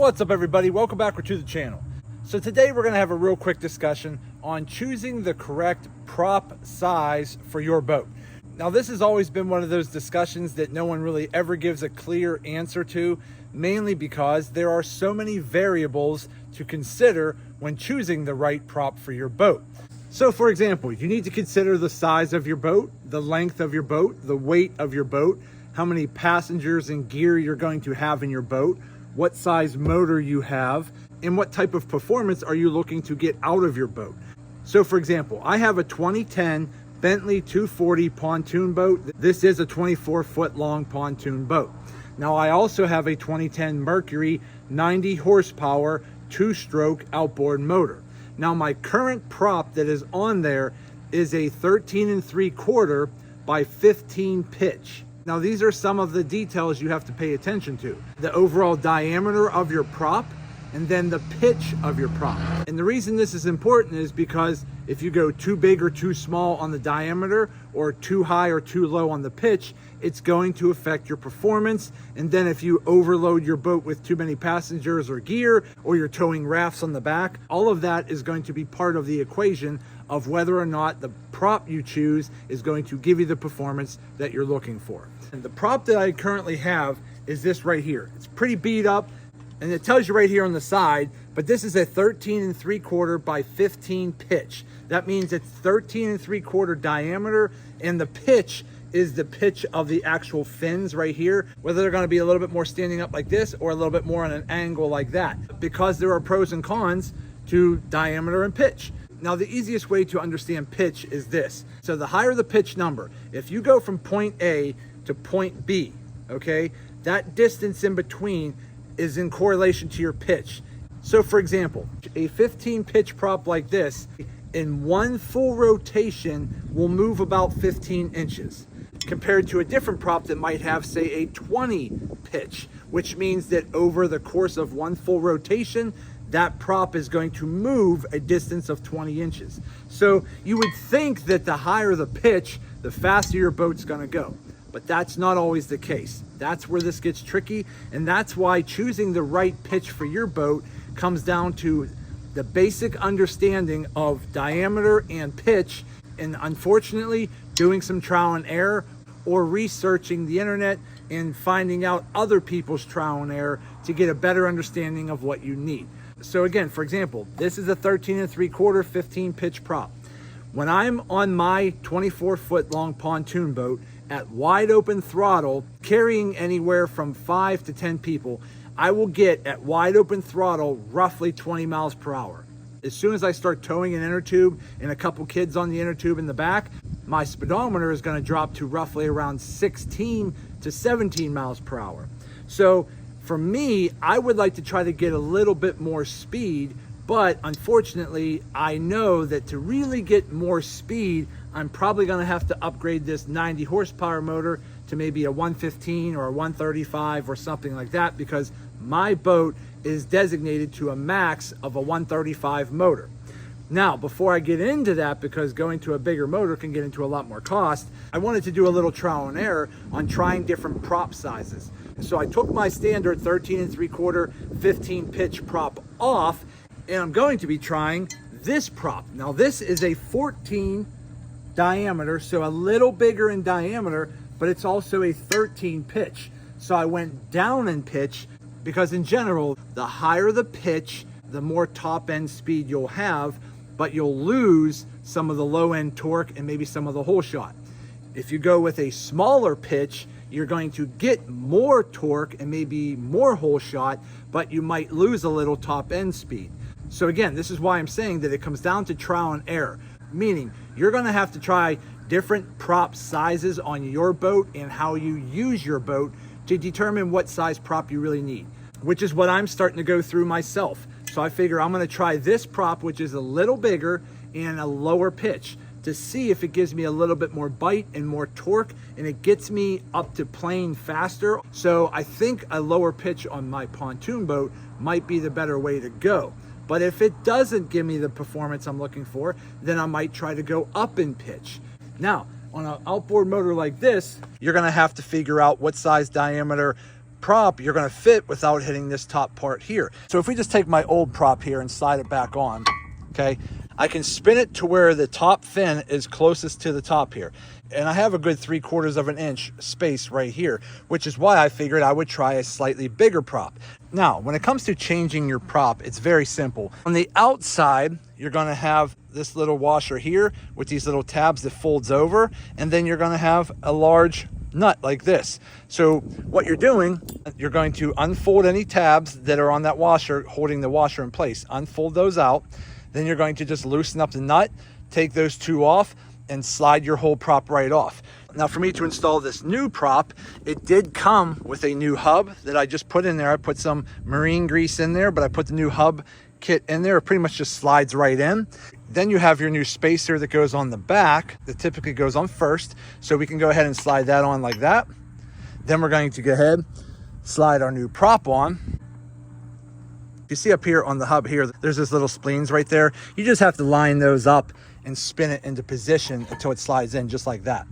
What's up, everybody? Welcome back to the channel. So today we're going to have a real quick discussion on choosing the correct prop size for your boat. Now, this has always been one of those discussions that no one really ever gives a clear answer to, mainly because there are so many variables to consider when choosing the right prop for your boat. So for example, you need to consider the size of your boat, the length of your boat, the weight of your boat, how many passengers and gear you're going to have in your boat, what size motor you have, and what type of performance are you looking to get out of your boat. So for example, I have a 2010 Bentley 240 pontoon boat. This is a 24-foot long pontoon boat. Now I also have a 2010 Mercury 90 horsepower two-stroke outboard motor. Now my current prop that is on there is a 13 3/4 by 15 pitch. Now these are some of the details you have to pay attention to. The overall diameter of your prop, and then the pitch of your prop. And the reason this is important is because if you go too big or too small on the diameter, or too high or too low on the pitch, it's going to affect your performance. And then if you overload your boat with too many passengers or gear, or you're towing rafts on the back, all of that is going to be part of the equation of whether or not the prop you choose is going to give you the performance that you're looking for. And the prop that I currently have is this right here. It's pretty beat up, and it tells you right here on the side, but this is a 13 3/4 by 15 pitch. That means it's 13 3/4 diameter, and the pitch is the pitch of the actual fins right here, whether they're going to be a little bit more standing up like this or a little bit more on an angle like that, because there are pros and cons to diameter and pitch. Now, the easiest way to understand pitch is this. So the higher the pitch number, if you go from point A to point B, okay, that distance in between is in correlation to your pitch. So for example, a 15 pitch prop like this, in one full rotation will move about 15 inches, compared to a different prop that might have, say, a 20 pitch, which means that over the course of one full rotation, that prop is going to move a distance of 20 inches. So you would think that the higher the pitch, the faster your boat's gonna go. But that's not always the case. That's where this gets tricky, and that's why choosing the right pitch for your boat comes down to the basic understanding of diameter and pitch, and unfortunately, doing some trial and error or researching the internet and finding out other people's trial and error to get a better understanding of what you need. So again, for example, this is a 13 3/4 15 pitch prop. When I'm on my 24-foot long pontoon boat at wide open throttle, carrying anywhere from 5 to 10 people, I will get at wide open throttle roughly 20 miles per hour. As soon as I start towing an inner tube and a couple kids on the inner tube in the back, my speedometer is going to drop to roughly around 16 to 17 miles per hour. So for me, I would like to try to get a little bit more speed, but unfortunately, I know that to really get more speed, I'm probably going to have to upgrade this 90 horsepower motor to maybe a 115 or a 135 or something like that, because my boat is designated to a max of a 135 motor. Now, before I get into that, because going to a bigger motor can get into a lot more cost, I wanted to do a little trial and error on trying different prop sizes. So I took my standard 13 3/4 15 pitch prop off, and I'm going to be trying this prop. Now this is a 14 diameter, so a little bigger in diameter, but it's also a 13 pitch. So I went down in pitch because in general, the higher the pitch, the more top end speed you'll have, but you'll lose some of the low end torque and maybe some of the hole shot. If you go with a smaller pitch, you're going to get more torque and maybe more hole shot, but you might lose a little top end speed. So again, this is why I'm saying that it comes down to trial and error, meaning you're going to have to try different prop sizes on your boat and how you use your boat to determine what size prop you really need, which is what I'm starting to go through myself. So I figure I'm going to try this prop, which is a little bigger and a lower pitch, to see if it gives me a little bit more bite and more torque, and it gets me up to plane faster. So I think a lower pitch on my pontoon boat might be the better way to go. But if it doesn't give me the performance I'm looking for, then I might try to go up in pitch. Now, on an outboard motor like this, you're gonna have to figure out what size diameter prop, you're gonna fit without hitting this top part here. So if we just take my old prop here and slide it back on, okay, I can spin it to where the top fin is closest to the top here. And I have a good 3/4 of an inch space right here, which is why I figured I would try a slightly bigger prop. Now, when it comes to changing your prop, it's very simple. On the outside, you're gonna have this little washer here with these little tabs that folds over, and then you're gonna have a large nut like this. So what you're doing, you're going to unfold any tabs that are on that washer, holding the washer in place. Unfold those out. Then you're going to just loosen up the nut, take those two off, and slide your whole prop right off. Now for me to install this new prop, it did come with a new hub that I just put in there. I put some marine grease in there, but I put the new hub kit in there. It pretty much just slides right in. Then you have your new spacer that goes on the back, that typically goes on first. So we can go ahead and slide that on like that. Then we're going to go ahead, slide our new prop on. You see up here on the hub here, there's this little spleens right there. You just have to line those up and spin it into position until it slides in just like that.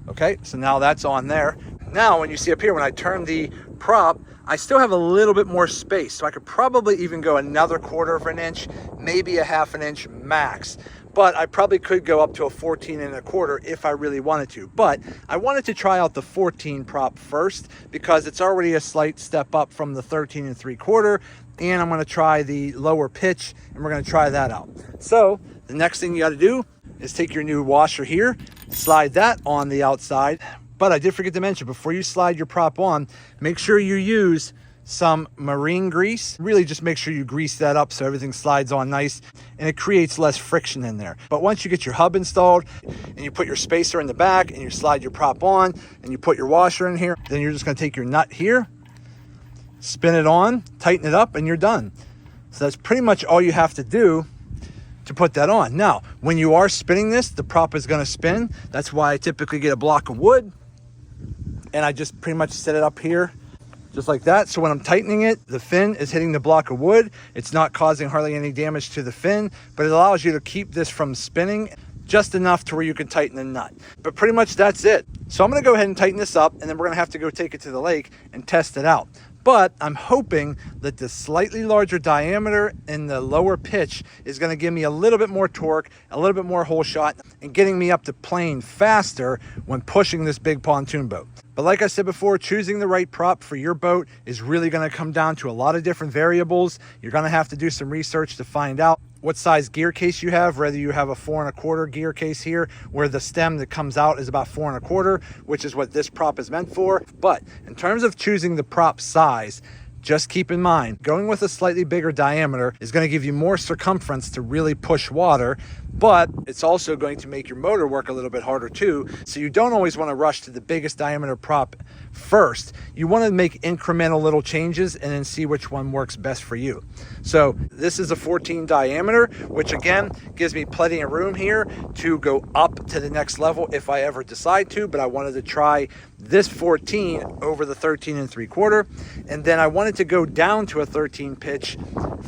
Okay, so now that's on there. Now when you see up here, when I turn the prop, I still have a little bit more space. So I could probably even go another 1/4 of an inch, maybe a 1/2 inch max. But I probably could go up to a 14 1/4 if I really wanted to. But I wanted to try out the 14 prop first because it's already a slight step up from the 13 3/4. And I'm gonna try the lower pitch, and we're gonna try that out. So the next thing you gotta do is take your new washer here, slide that on the outside. But I did forget to mention, before you slide your prop on, make sure you use some marine grease. Really just make sure you grease that up so everything slides on nice and it creates less friction in there. But once you get your hub installed and you put your spacer in the back and you slide your prop on and you put your washer in here, then you're just gonna take your nut here, spin it on, tighten it up, and you're done. So that's pretty much all you have to do to put that on. Now, when you are spinning this, the prop is gonna spin. That's why I typically get a block of wood and I just pretty much set it up here just like that. So when I'm tightening it, the fin is hitting the block of wood. It's not causing hardly any damage to the fin, but it allows you to keep this from spinning just enough to where you can tighten the nut. But pretty much that's it. So I'm gonna go ahead and tighten this up, and then we're gonna have to go take it to the lake and test it out. But I'm hoping that the slightly larger diameter and the lower pitch is going to give me a little bit more torque, a little bit more hole shot, and getting me up to plane faster when pushing this big pontoon boat. But like I said before, choosing the right prop for your boat is really going to come down to a lot of different variables. You're going to have to do some research to find out what size gear case you have, whether you have a 4 1/4 gear case here, where the stem that comes out is about 4 1/4, which is what this prop is meant for. But in terms of choosing the prop size, just keep in mind, going with a slightly bigger diameter is going to give you more circumference to really push water, but it's also going to make your motor work a little bit harder too. So you don't always want to rush to the biggest diameter prop first. You want to make incremental little changes and then see which one works best for you. So this is a 14 diameter, which again gives me plenty of room here to go up to the next level if I ever decide to, but I wanted to try this 14 over the 13 3/4, and then I wanted to go down to a 13 pitch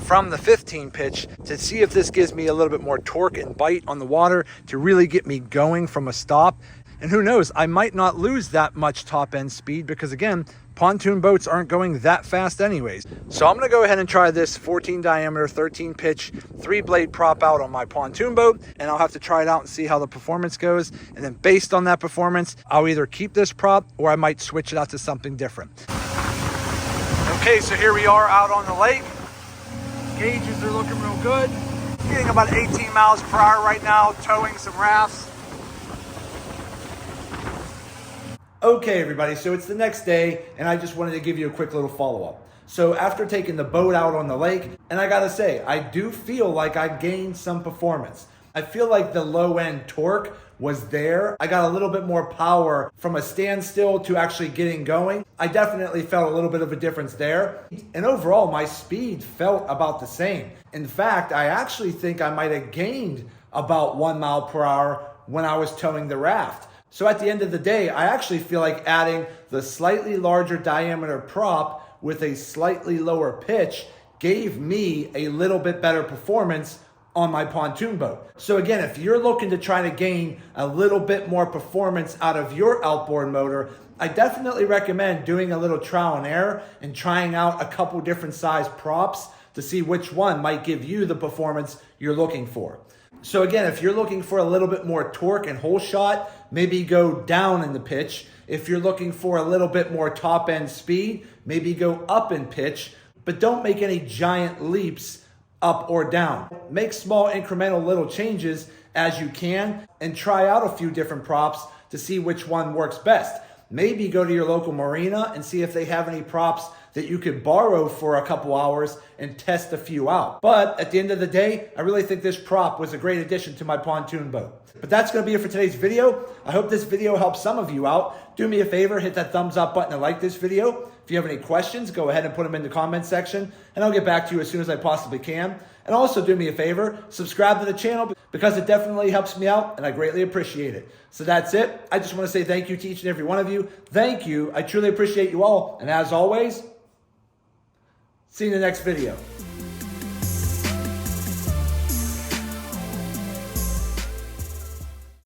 from the 15 pitch to see if this gives me a little bit more torque and bite on the water to really get me going from a stop. And who knows, I might not lose that much top end speed because again, pontoon boats aren't going that fast anyways. So I'm gonna go ahead and try this 14 diameter, 13 pitch, 3-blade prop out on my pontoon boat, and I'll have to try it out and see how the performance goes. And then based on that performance, I'll either keep this prop or I might switch it out to something different. Okay, so here we are out on the lake. Gauges are looking real good. Getting about 18 miles per hour right now, towing some rafts. Okay, everybody, so it's the next day, and I just wanted to give you a quick little follow-up. So after taking the boat out on the lake, and I gotta say, I do feel like I gained some performance. I feel like the low-end torque was there. I got a little bit more power from a standstill to actually getting going. I definitely felt a little bit of a difference there. And overall, my speed felt about the same. In fact, I actually think I might have gained about 1 mile per hour when I was towing the raft. So at the end of the day, I actually feel like adding the slightly larger diameter prop with a slightly lower pitch gave me a little bit better performance on my pontoon boat. So again, if you're looking to try to gain a little bit more performance out of your outboard motor, I definitely recommend doing a little trial and error and trying out a couple different size props to see which one might give you the performance you're looking for. So again, if you're looking for a little bit more torque and hole shot, maybe go down in the pitch. If you're looking for a little bit more top end speed, maybe go up in pitch, but don't make any giant leaps up or down. Make small incremental little changes as you can and try out a few different props to see which one works best. Maybe go to your local marina and see if they have any props that you could borrow for a couple hours and test a few out. But at the end of the day, I really think this prop was a great addition to my pontoon boat. But that's gonna be it for today's video. I hope this video helps some of you out. Do me a favor, hit that thumbs up button and like this video. If you have any questions, go ahead and put them in the comment section and I'll get back to you as soon as I possibly can. And also do me a favor, subscribe to the channel because it definitely helps me out and I greatly appreciate it. So that's it. I just want to say thank you to each and every one of you. Thank you. I truly appreciate you all. And as always, see you in the next video.